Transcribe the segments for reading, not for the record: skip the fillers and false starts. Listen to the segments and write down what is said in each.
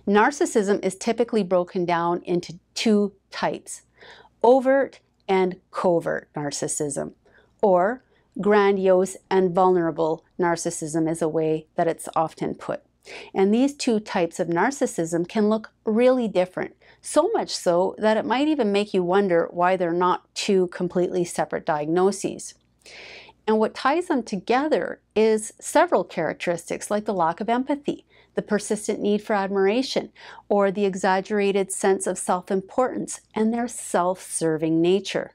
Narcissism is typically broken down into two types: overt and covert narcissism, or grandiose and vulnerable narcissism is a way that it's often put. And these two types of narcissism can look really different, so much so that it might even make you wonder why they're not two completely separate diagnoses. And what ties them together is several characteristics, like the lack of empathy, the persistent need for admiration, or the exaggerated sense of self-importance and their self-serving nature.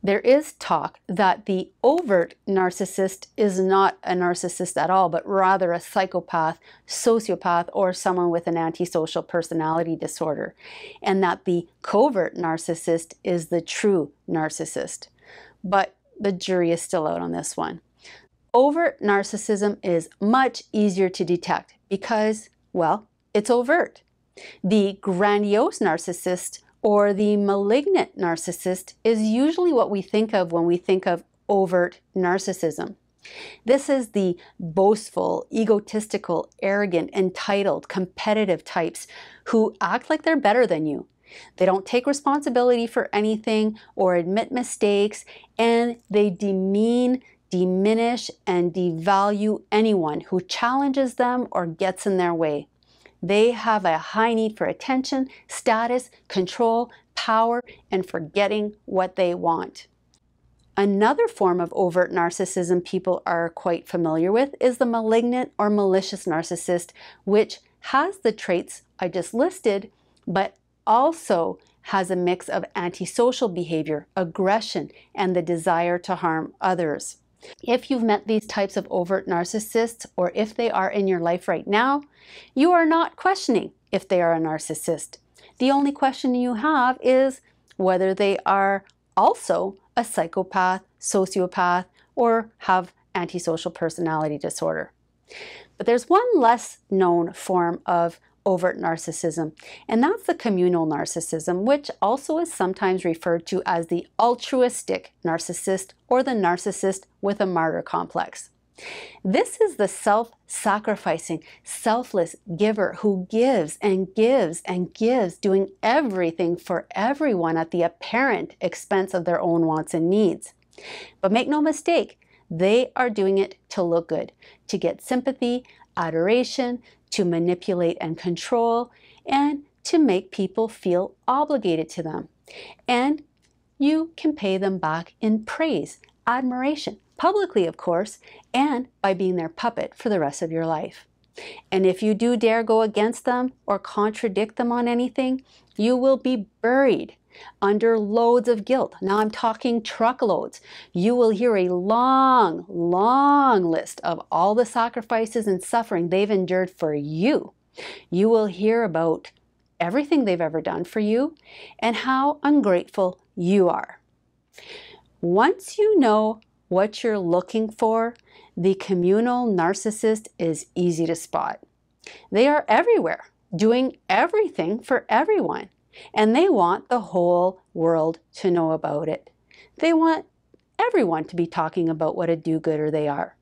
There is talk that the overt narcissist is not a narcissist at all, but rather a psychopath, sociopath, or someone with an antisocial personality disorder, and that the covert narcissist is the true narcissist. But the jury is still out on this one. Overt narcissism is much easier to detect because, well, it's overt. The grandiose narcissist or the malignant narcissist is usually what we think of when we think of overt narcissism. This is the boastful, egotistical, arrogant, entitled, competitive types who act like they're better than you. They don't take responsibility for anything or admit mistakes, and they demean, diminish, and devalue anyone who challenges them or gets in their way. They have a high need for attention, status, control, power, and for getting what they want. Another form of overt narcissism people are quite familiar with is the malignant or malicious narcissist, which has the traits I just listed, but also has a mix of antisocial behavior, aggression, and the desire to harm others. If you've met these types of overt narcissists, or if they are in your life right now, you are not questioning if they are a narcissist. The only question you have is whether they are also a psychopath, sociopath, or have antisocial personality disorder. But there's one less known form of overt narcissism, and that's the communal narcissism, which also is sometimes referred to as the altruistic narcissist or the narcissist with a martyr complex. This is the self-sacrificing, selfless giver who gives and gives and gives, doing everything for everyone at the apparent expense of their own wants and needs. But make no mistake, they are doing it to look good, to get sympathy, adoration, to manipulate and control, and to make people feel obligated to them. And you can pay them back in praise, admiration, publicly of course, and by being their puppet for the rest of your life. And if you do dare go against them or contradict them on anything, you will be buried under loads of guilt. Now I'm talking truckloads. You will hear a long, long list of all the sacrifices and suffering they've endured for you. You will hear about everything they've ever done for you and how ungrateful you are. Once you know what you're looking for, the communal narcissist is easy to spot. They are everywhere, doing everything for everyone. And they want the whole world to know about it. They want everyone to be talking about what a do-gooder they are.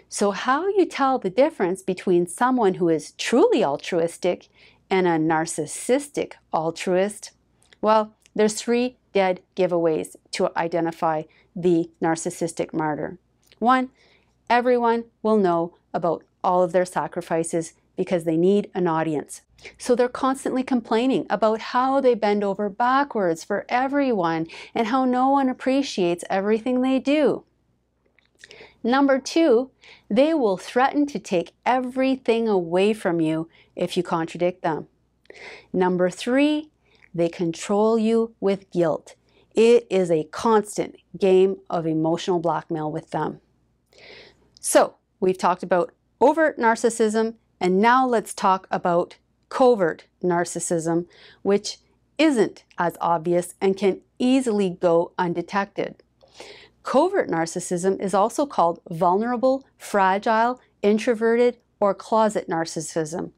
So how you tell the difference between someone who is truly altruistic and a narcissistic altruist? Well, there's 3 dead giveaways to identify the narcissistic martyr. 1, everyone will know about all of their sacrifices because they need an audience. So they're constantly complaining about how they bend over backwards for everyone and how no one appreciates everything they do. Number 2, they will threaten to take everything away from you if you contradict them. Number 3, they control you with guilt. It is a constant game of emotional blackmail with them. So we've talked about overt narcissism, and now let's talk about covert narcissism, which isn't as obvious and can easily go undetected. Covert narcissism is also called vulnerable, fragile, introverted, or closet narcissism.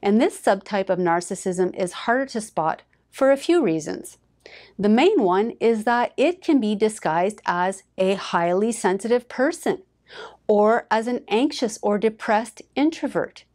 And this subtype of narcissism is harder to spot for a few reasons. The main one is that it can be disguised as a highly sensitive person or as an anxious or depressed introvert.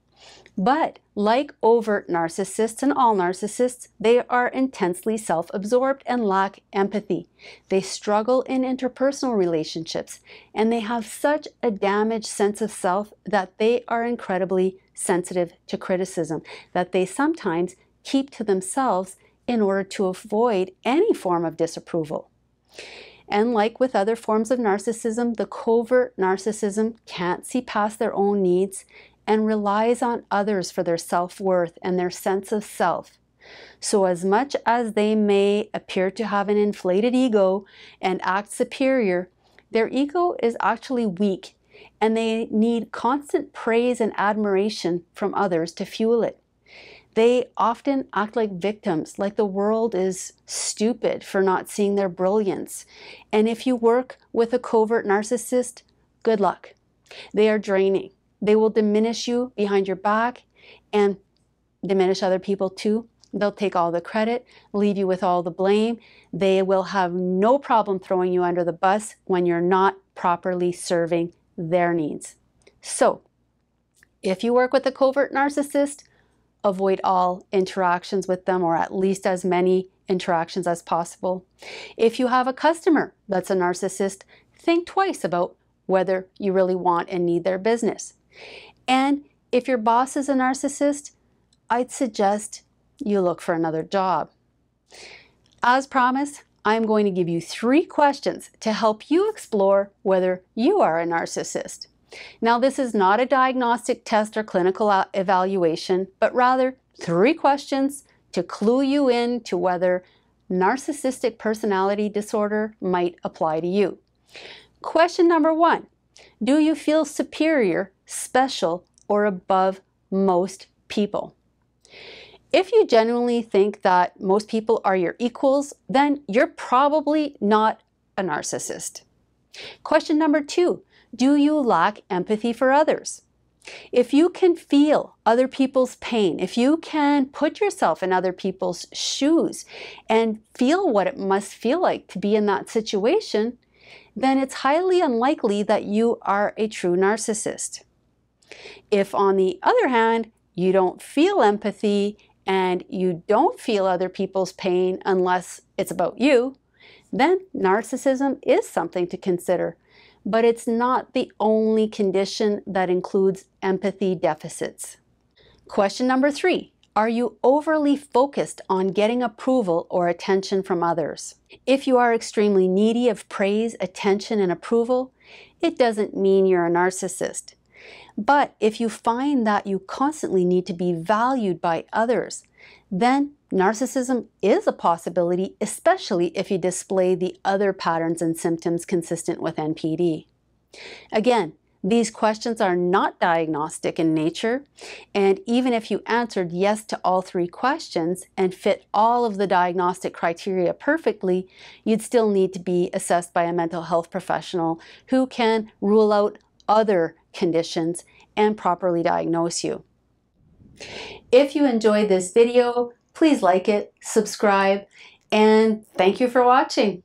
But like overt narcissists and all narcissists, they are intensely self-absorbed and lack empathy. They struggle in interpersonal relationships, and they have such a damaged sense of self that they are incredibly sensitive to criticism, that they sometimes keep to themselves in order to avoid any form of disapproval. And like with other forms of narcissism, the covert narcissism can't see past their own needs and relies on others for their self-worth and their sense of self. So as much as they may appear to have an inflated ego and act superior, their ego is actually weak, and they need constant praise and admiration from others to fuel it. They often act like victims, like the world is stupid for not seeing their brilliance. And if you work with a covert narcissist, good luck. They are draining. They will diminish you behind your back and diminish other people too. They'll take all the credit, leave you with all the blame. They will have no problem throwing you under the bus when you're not properly serving their needs. So, if you work with a covert narcissist, avoid all interactions with them, or at least as many interactions as possible. If you have a customer that's a narcissist, think twice about whether you really want and need their business. And if your boss is a narcissist, I'd suggest you look for another job. As promised, I'm going to give you 3 questions to help you explore whether you are a narcissist. Now, this is not a diagnostic test or clinical evaluation, but rather 3 questions to clue you in to whether narcissistic personality disorder might apply to you. Question number 1, do you feel superior, special, or above most people? If you genuinely think that most people are your equals, then you're probably not a narcissist. Question number 2, do you lack empathy for others? If you can feel other people's pain, if you can put yourself in other people's shoes and feel what it must feel like to be in that situation, then it's highly unlikely that you are a true narcissist. If, on the other hand, you don't feel empathy and you don't feel other people's pain unless it's about you, then narcissism is something to consider. But it's not the only condition that includes empathy deficits. Question number 3, are you overly focused on getting approval or attention from others? If you are extremely needy of praise, attention, and approval, it doesn't mean you're a narcissist. But if you find that you constantly need to be valued by others, then narcissism is a possibility, especially if you display the other patterns and symptoms consistent with NPD. Again, these questions are not diagnostic in nature, and even if you answered yes to all 3 questions and fit all of the diagnostic criteria perfectly, you'd still need to be assessed by a mental health professional who can rule out other conditions and properly diagnose you. If you enjoyed this video, please like it, subscribe, and thank you for watching.